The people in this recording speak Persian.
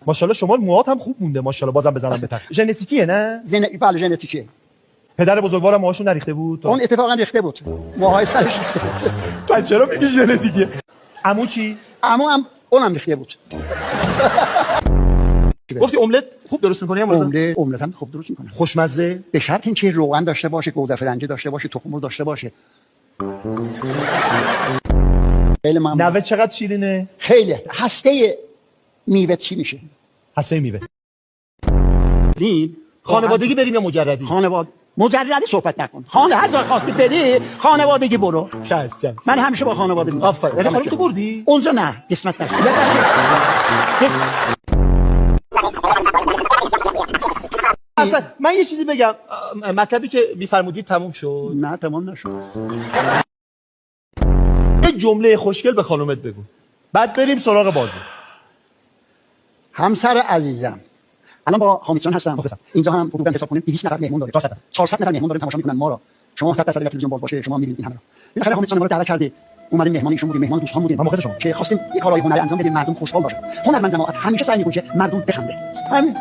ماشاءالله شما موهات هم خوب مونده ماشاءالله. بازم بزنم به تخت. ژنتیکیه نه؟ بله ژنتیکیه. پدر بزرگوارم موهاشون نریخته بود؟ اون اتفاقا ریخته بود. موهای سرش ریخته بود. پس چرا میگی ژنتیکیه؟ عمو چی؟ عمو هم اونم ریخته بود. گفتی املت خوب درست می‌کنی یا املت هم خوب درست می‌کنه. خوشمزه؟ به شرط اینکه روغن داشته باشه، گوده فرنگی داشته باشه، تخم مرغ داشته باشه. خیلی ممنون. نوه چقدر شیرینه؟ خیلی. هسته میوه چی میشه؟ هسته میوه. این خانوادگی بریم یا مجردی؟ مجردی صحبت نکن. هر جا خواستی بری خانوادگی برو. چش. من همیشه با خانواده میرم. آفرین. یعنی خانم تو بردی؟ اونجا نه، قسمت نشد. اصلا من یه چیزی بگم، مطلبی که می‌فرمودید تموم شد؟ نه تمام نشد. یه جمله خوشگل به خانومت بگو. بعد بریم سراغ بازی. همسر عزیزم، الان با حامدجان هستم. اینجا هم حدودا حساب کنیم 200 نفر مهمون داریم. 400 نفر مهمون داریم تماشا میکنن ما رو. شما 100% اگر تلویزیون باز باشه شما میبینید این همه رو. بالاخره حامدجان ما رو دعوت کرده. اومدیم مهمان ایشون بودیم، مهمان دوستان بودیم. ما مخلص شما که خواستیم یه کارهای هنری انجام بدیم، مردم خوشحال باشن. هنرمند جماعت همیشه سعی میکنه مردم بخنده. همین.